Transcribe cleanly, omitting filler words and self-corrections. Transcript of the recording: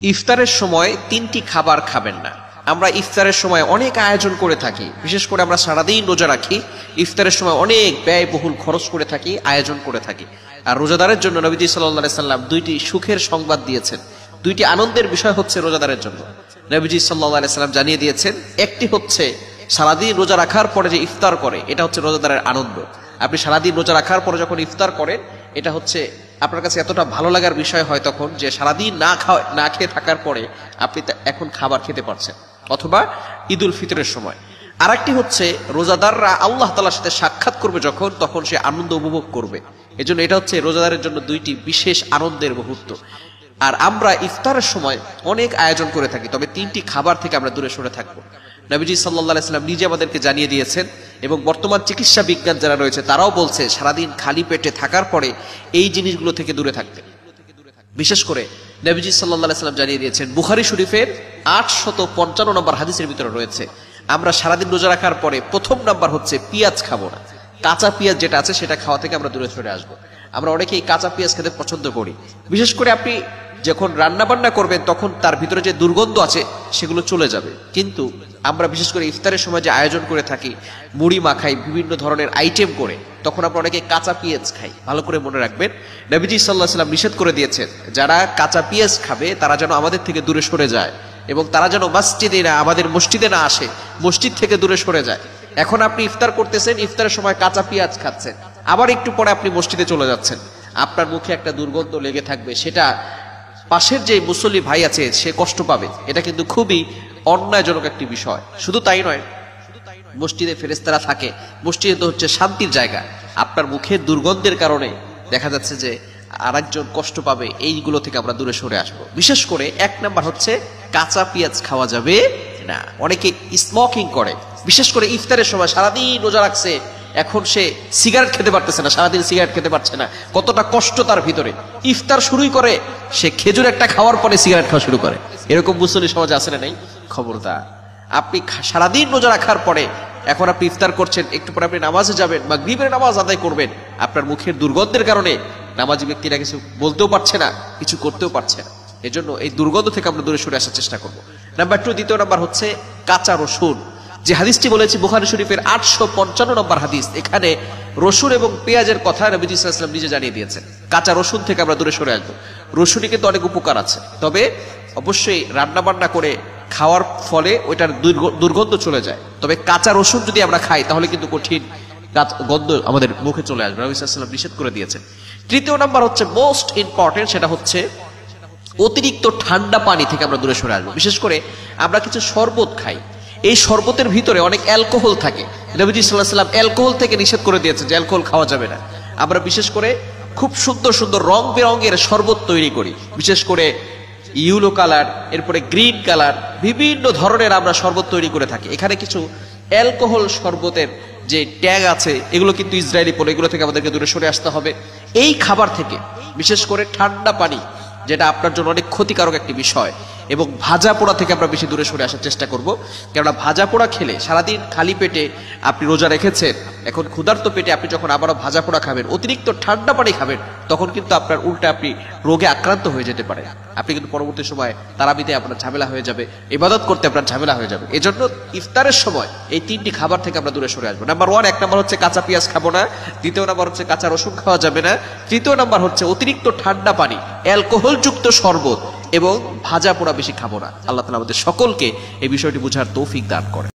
ইফতারের সময় তিনটি খাবার খাবেন না। আমরা ইফতারের সময় অনেক আয়োজন করে থাকি, বিশেষ করে আমরা সারাদিন রোজা রাখি, ইফতারের সময় অনেক ব্যয়বহুল খরচ করে থাকি, আয়োজন করে থাকি। আর রোজাদারের জন্য নবীজি সাল্লাল্লাহু আলাইহি সাল্লাম দুইটি সুখের সংবাদ দিয়েছেন, দুইটি আনন্দের বিষয় হচ্ছে রোজাদারের জন্য। নবীজি সাল্লাল্লাহু আলাইহি সাল্লাম জানিয়ে দিয়েছেন, একটি হচ্ছে সারাদিন রোজা রাখার পরে যে ইফতার করে, এটা হচ্ছে রোজাদারের আনন্দ। আপনি সারাদিন রোজা রাখার পরে যখন ইফতার করেন, এটা হচ্ছে আপনার কাছে এতটা ভালো লাগার বিষয় হয় তখন, যে সারাদিন না খেয়ে থাকার পরে আপনি এখন খাবার খেতে পারছেন। অথবা ঈদুল ফিতরের সময়। আর একটি হচ্ছে রোজাদাররা আল্লাহ তাআলার সাথে সাক্ষাৎ করবে যখন, তখন সে আনন্দ উপভোগ করবে। এজন্য এটা হচ্ছে রোজাদারের জন্য দুইটি বিশেষ আনন্দের মুহূর্ত। আর আমরা ইফতারের সময় অনেক আয়োজন করে থাকি, তবে তিনটি খাবার থেকে আমরা দূরে সরে থাকবো। নবীজি সাল্লাল্লাহু আলাইহি সাল্লাম নিজে আমাদেরকে জানিয়ে দিয়েছেন, এবং বর্তমান চিকিৎসা বিজ্ঞান যারা রয়েছে তারাও বলছে সারাদিন খালি পেটে থাকার পরে এই জিনিসগুলো থেকে দূরে থাকতে। বিশেষ করে নবীজি সাল্লাল্লাহু আলাইহি সাল্লাম জানিয়ে দিয়েছেন, বুখারী শরীফের 855 নম্বর হাদিসের ভিতরে রয়েছে, আমরা সারাদিন রোজা রাখার পরে প্রথম নাম্বার হচ্ছে পেঁয়াজ খাবো না। কাঁচা পেঁয়াজ যেটা আছে সেটা খাওয়া থেকে আমরা দূরে সরে আসবো। আমরা অনেকেই কাঁচা পেঁয়াজ খেতে পছন্দ করি। বিশেষ করে আপনি যখন রান্না বান্না করবেন তখন তার ভিতরে যে দুর্গন্ধ আছে সেগুলো চলে যাবে। কিন্তু আমরা বিশেষ করে ইফতারের সময় যে আয়োজন করে থাকি, মুড়ি মাখাই, বিভিন্ন ধরনের আইটেম করে, তখন আমরা অনেকে কাঁচা পেঁয়াজ খাই। ভালো করে মনে রাখবেন, নবীজি সাল্লাল্লাহু আলাইহি সাল্লাম নিষেধ করে দিয়েছেন, যারা কাঁচা পেঁয়াজ খাবে তারা যেন আমাদের থেকে দূরে সরে যায়, এবং তারা যেন আমাদের মসজিদে না আসে, মসজিদ থেকে দূরে সরে যায়। এখন আপনি ইফতার করতেছেন, ইফতারের সময় কাঁচা পেঁয়াজ খাচ্ছেন, আবার একটু পরে আপনি মসজিদে চলে যাচ্ছেন, আপনার মুখে একটা দুর্গন্ধ লেগে থাকবে, সেটা পাশের যে মুসল্লি ভাই আছে সে কষ্ট পাবে। এটা কিন্তু খুবই অন্যায়জনক একটি বিষয়। শুধু তাই নয়, মসজিদে ফেরেশতারা থাকে, মসজিদে তো হচ্ছে শান্তির জায়গা, আপনার মুখের দুর্গন্ধের কারণে দেখা যাচ্ছে যে আরেকজন কষ্ট পাবে। এইগুলো থেকে আমরা দূরে সরে আসবো। বিশেষ করে এক নাম্বার হচ্ছে কাঁচা পেঁয়াজ খাওয়া যাবে না। অনেকে স্মোকিং করে, বিশেষ করে ইফতারের সময় সারাদিন রোজা রাখছে, এখন সে সিগারেট খেতে পারতেছে না, সারাদিন সিগারেট খেতে পারছে না, কতটা কষ্ট তার ভিতরে। ইফতার শুরুই করে সে খেজুর একটা খাওয়ার পরে সিগারেট খাওয়া শুরু করে। এরকম মুসলিম সমাজ আছে না? নেই? খবরদার, আপনি সারাদিন রোজা রাখার পরে এখন আপনি ইফতার করছেন, একটু পরে আপনি নামাজে যাবেন, মাগরিবের নামাজ আদায় করবেন, আপনার মুখের দুর্গন্ধের কারণে নামাজি ব্যক্তিরা কিছু বলতেও পারছে না, কিছু করতেও পারছে না। এজন্য এই দুর্গন্ধ থেকে আমরা দূরে সরে আসার চেষ্টা করবো। নাম্বার 2, দ্বিতীয় নাম্বার হচ্ছে কাঁচা রসুন। যে হাদিসটি বলেছি বুখারী শরীফের 855 নম্বর হাদিস, এখানে রসুন এবং পেঁয়াজের কথা নবী সাল্লাল্লাহু আলাইহি ওয়াসাল্লাম নিজে জানিয়ে দিয়েছেন। কাঁচা রসুন থেকে আমরা দূরে সরে আসবো। রসুনে কিন্তু অনেক উপকার আছে, তবে অবশ্যই রান্না বান্না করে খাওয়ার ফলে ওইটার দুর্গন্ধ চলে যায়। তবে কাঁচা রসুন যদি আমরা খাই তাহলে কিন্তু কঠিন গন্ধ আমাদের মুখে চলে আসবে, নবী সাল্লাল্লাহু আলাইহি ওয়াসাল্লাম নিষেধ করে দিয়েছেন। তৃতীয় নাম্বার হচ্ছে মোস্ট ইম্পর্টেন্ট, সেটা হচ্ছে অতিরিক্ত ঠান্ডা পানি থেকে আমরা দূরে সরে আসবো। বিশেষ করে আমরা কিছু শরবত খাই, এই শরবতের ভিতরে অনেক অ্যালকোহল থাকে। নবীজি সাল্লাল্লাহু আলাইহি ওয়াসাল্লাম অ্যালকোহল থেকে নিষেধ করে দিয়েছে যে অ্যালকোহল খাওয়া যাবে না। আমরা বিশেষ করে খুব সুন্দর সুন্দর রং বেরঙের শরবত তৈরি করি, বিশেষ করে ইয়েলো কালার, এরপরে গ্রিন কালার, বিভিন্ন ধরনের আমরা শরবত তৈরি করে থাকি। এখানে কিছু অ্যালকোহল শরবতের যে ট্যাগ আছে এগুলো কিন্তু ইসরায়েলি পণ্য, এগুলো থেকে আমাদেরকে দূরে সরে আসতে হবে। এই খাবার থেকে বিশেষ করে ঠান্ডা পানি, যেটা আপনার জন্য অনেক ক্ষতিকারক একটি বিষয়, এবং ভাজা পোড়া থেকে আমরা বেশি দূরে সরে আসার চেষ্টা করব। কেননা ভাজা পোড়া খেলে সারাদিন খালি পেটে আপনি রোজা রেখেছেন, এখন ক্ষুধার্ত পেটে আপনি যখন আবারও ভাজা পোড়া খাবেন, অতিরিক্ত ঠান্ডা পানি খাবেন, তখন কিন্তু আপনার উল্টা আপনি রোগে আক্রান্ত হয়ে যেতে পারেন। আপনি কিন্তু পরবর্তী সময় তারাবিতে আপনার ঝামেলা হয়ে যাবে, ইবাদত করতে আপনার ঝামেলা হয়ে যাবে। এজন্য ইফতারের সময় এই তিনটি খাবার থেকে আমরা দূরে সরে আসবো। নাম্বার 1, এক নাম্বার হচ্ছে কাঁচা পেঁয়াজ খাবো না। দ্বিতীয় নাম্বার হচ্ছে কাঁচা রসুন খাওয়া যাবে না। তৃতীয় নাম্বার হচ্ছে অতিরিক্ত ঠান্ডা পানি, অ্যালকোহল যুক্ত শরবত এবং ভাজা পোড়া বেশি খাবো না। আল্লাহ তাআলা আমাদের সকলকে এই বিষয়টি বুঝার তৌফিক দান করেন।